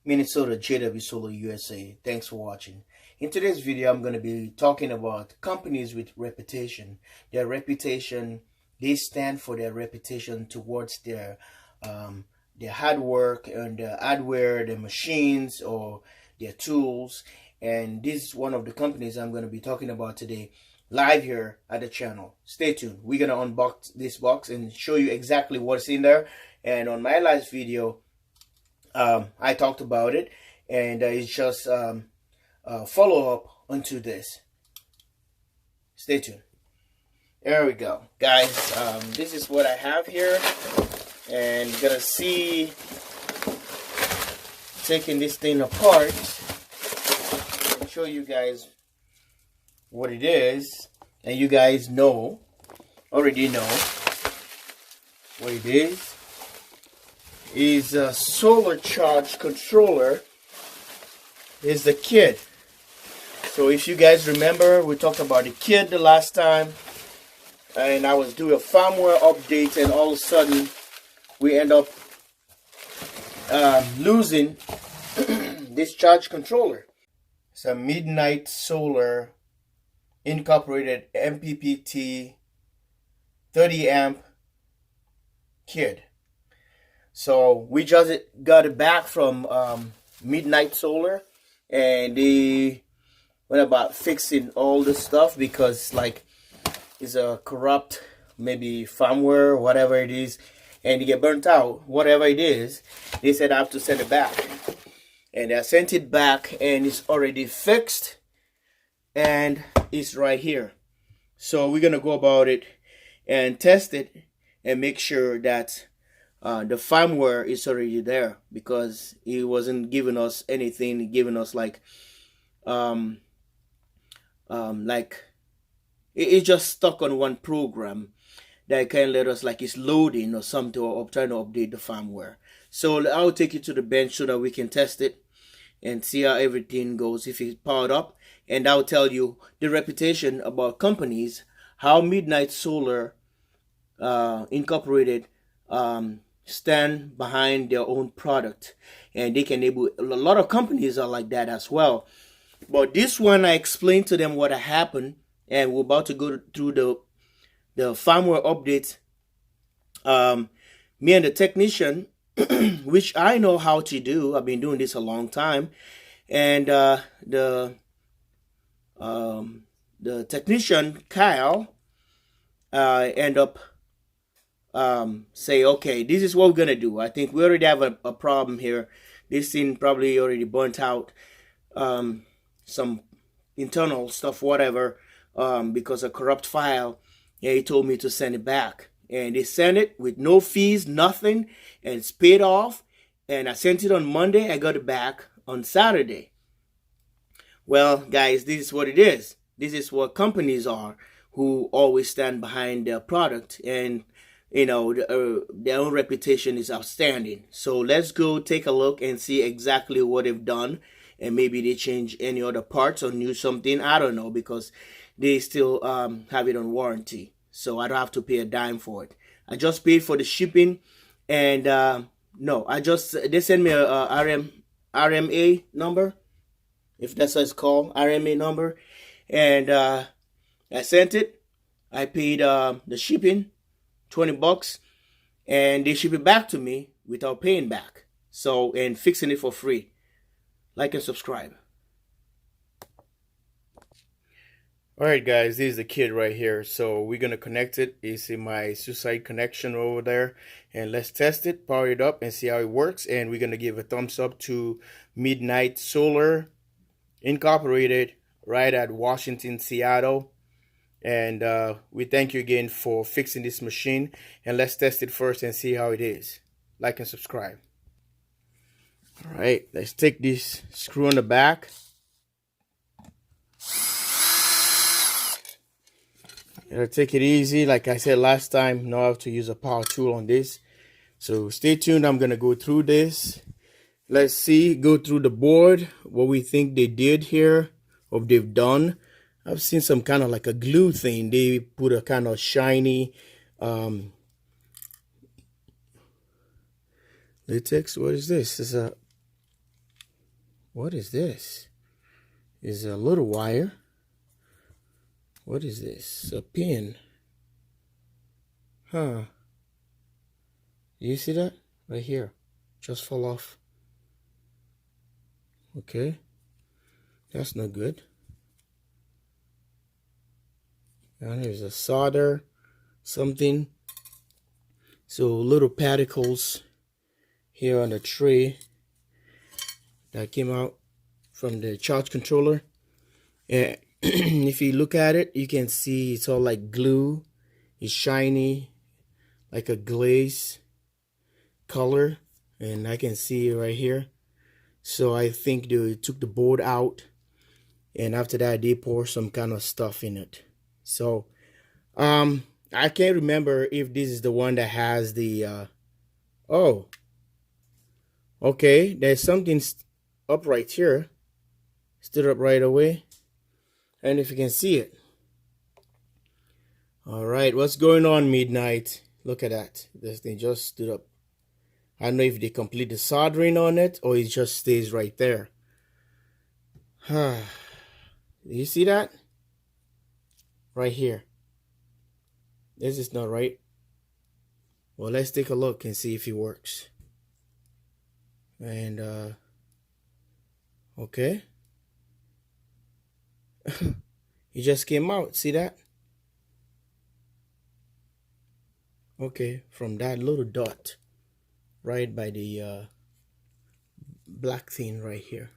Minnesota jwsolarusa. Thanks for watching. In today's video, I'm going to be talking about companies with reputation. Their reputation, they stand for their reputation towards their hard work and their hardware, their machines or their tools. And this is one of the companies I'm going to be talking about today, live here at the channel. Stay tuned. We're going to unbox this box and show you exactly what's in there. And on my last video, I talked about it, and it's just follow up onto this. Stay tuned. There we go, guys. This is what I have here, and you're gonna see taking this thing apart and show you guys what it is, and you guys already know what it is a solar charge controller. Is the kit. So if you guys remember, we talked about the kit the last time, and I was doing a firmware update, and all of a sudden we end up losing this charge controller. It's a Midnite Solar incorporated MPPT 30 amp kit. So we just got it back from Midnite Solar, and they went about fixing all the stuff because like it's a corrupt maybe firmware, whatever it is, and you get burnt out, whatever it is. They said I have to send it back, and I sent it back, and it's already fixed, and it's right here. So we're gonna go about it and test it and make sure that the firmware is already there, because it wasn't giving us anything, giving us like it's just stuck on one program that can let us like it's loading or something, or trying to update the firmware. So I'll take you to the bench so that we can test it and see how everything goes, if it's powered up, and I'll tell you the reputation about companies, how Midnite Solar Incorporated stand behind their own product, and they can able, a lot of companies are like that as well. But this one, I explained to them what happened, and we're about to go through the firmware updates. Me and the technician, which I know how to do, I've been doing this a long time, and the technician Kyle end up say, okay, this is what we're gonna do. I think we already have a problem here. This thing probably already burnt out some internal stuff, whatever, because a corrupt file. Yeah, he told me to send it back, and they sent it with no fees, nothing, and it's paid off. And I sent it on Monday. I got it back on Saturday. Well, guys, this is what it is. This is what companies are, who always stand behind their product, and you know, their own reputation is outstanding. So let's go take a look and see exactly what they've done, and maybe they change any other parts or new something. I don't know, because they still have it on warranty, so I don't have to pay a dime for it. I just paid for the shipping, and no, they sent me a RMA number, if that's what it's called, RMA number, and I sent it. I paid the shipping, $20, and they ship it back to me without paying back. So, and fixing it for free. Like and subscribe. Alright guys, this is the kit right here. So we're gonna connect it. It's in my suicide connection over there, and let's test it, power it up, and see how it works. And we're gonna give a thumbs up to Midnite Solar Incorporated, right at Washington, Seattle. And we thank you again for fixing this machine, and let's test it first and see how it is. Like and subscribe. All right, let's take this screw on the back. Take it easy. Like I said last time, know how to use a power tool on this. So stay tuned. I'm gonna go through this. Let's see, go through the board, what we think they did here, or they've done. I've seen some kind of like a glue thing. They put a kind of shiny latex. What is this? It's a What is this? Is a little wire. What is this? A pin. Huh. You see that? Right here. Just fall off. Okay. That's not good. And there's a solder, something. So little particles here on the tray that came out from the charge controller. And if you look at it, you can see it's all like glue. It's shiny, like a glaze color. And I can see it right here. So I think they took the board out. And after that, they pour some kind of stuff in it. So, I can't remember if this is the one that has the, oh, okay, there's something up right here, stood up right away, and if you can see it. All right, what's going on, Midnite? Look at that, this thing just stood up. I don't know if they complete the soldering on it, or it just stays right there. You see that? Right here. This is not right. Well, let's take a look and see if it works. And okay. It just came out. See that? Okay, from that little dot right by the black thing right here.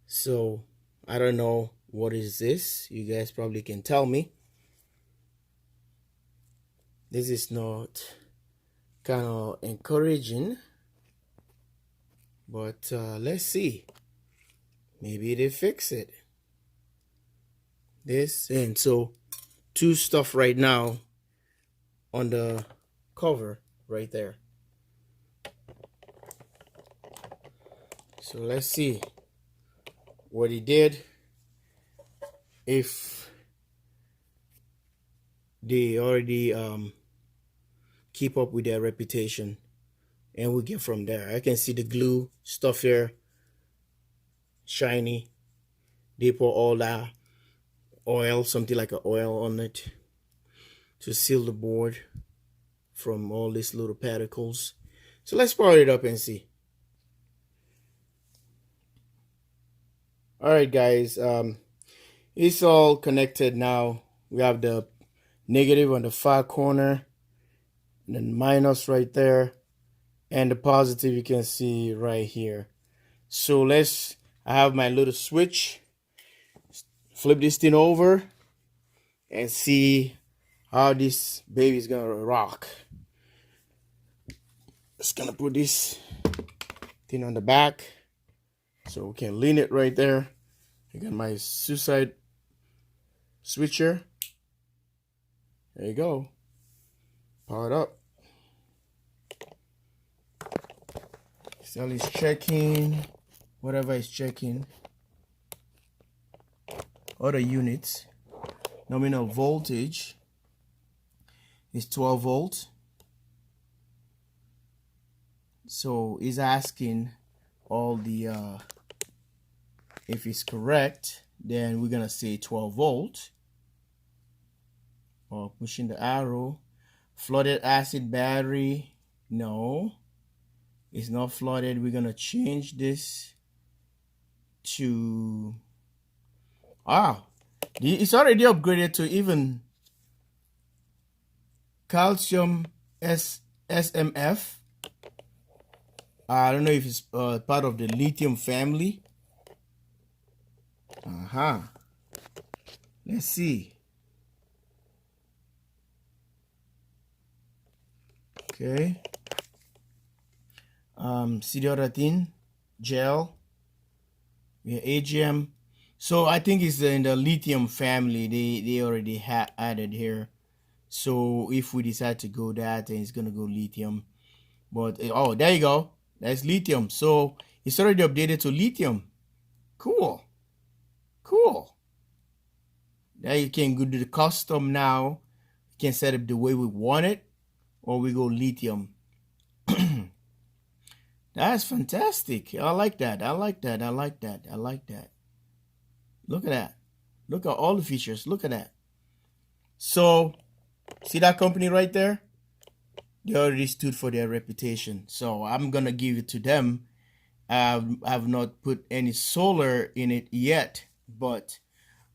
So I don't know what is this. You guys probably can tell me. This is not kind of encouraging, but let's see. Maybe they fix it. This, and so two stuff right now on the cover right there. So let's see what he did, if they already keep up with their reputation, and we'll get from there. I can see the glue stuff here, shiny. They pour all that oil, something like an oil on it to seal the board from all these little particles. So let's power it up and see. All right, guys, it's all connected now. We have the negative on the far corner, and then minus right there, and the positive you can see right here. So I have my little switch, flip this thing over and see how this baby is gonna rock. Just gonna put this thing on the back so we can lean it right there. I got my suicide switcher. There you go. Power it up. Cell is checking, whatever is checking. Other units. Nominal voltage is 12 volts. So it's asking all the, if it's correct, then we're gonna say 12 volt. Or pushing the arrow. Flooded acid battery, no, it's not flooded. We're gonna change this to, it's already upgraded to even calcium SMF. I don't know if it's part of the lithium family. Let's see. Okay. See the other thing? Gel. Yeah, AGM. So I think it's in the lithium family. They already added here. So if we decide to go that, then it's gonna go lithium. But oh, there you go. That's lithium. So it's already updated to lithium. Cool. Cool. Now you can go to the custom now. You can set up the way we want it, or we go lithium. That's fantastic. I like that. I like that. I like that. I like that. Look at that. Look at all the features. Look at that. So, see that company right there? They already stood for their reputation. So I'm gonna give it to them. I've not put any solar in it yet, but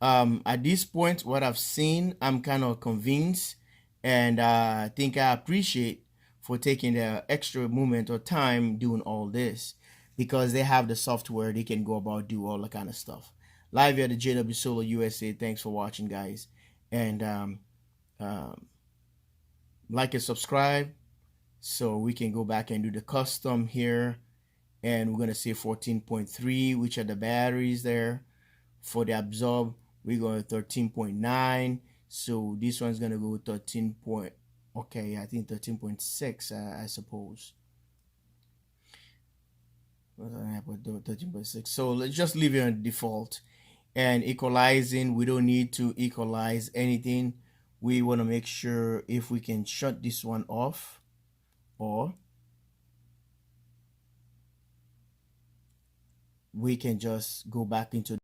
at this point, what I've seen, I'm kind of convinced, and I think I appreciate for taking the extra moment or time doing all this, because they have the software they can go about do all the kind of stuff. Live here at the JW Solar USA. Thanks for watching, guys, and um, like and subscribe so we can go back and do the custom here, and we're gonna say 14.3, which are the batteries there. For the absorb, we're going 13.9. So this one's gonna go 13 point. Okay, I think 13.6. I suppose. 13.6. So let's just leave it on default. And equalizing, we don't need to equalize anything. We want to make sure if we can shut this one off, or we can just go back into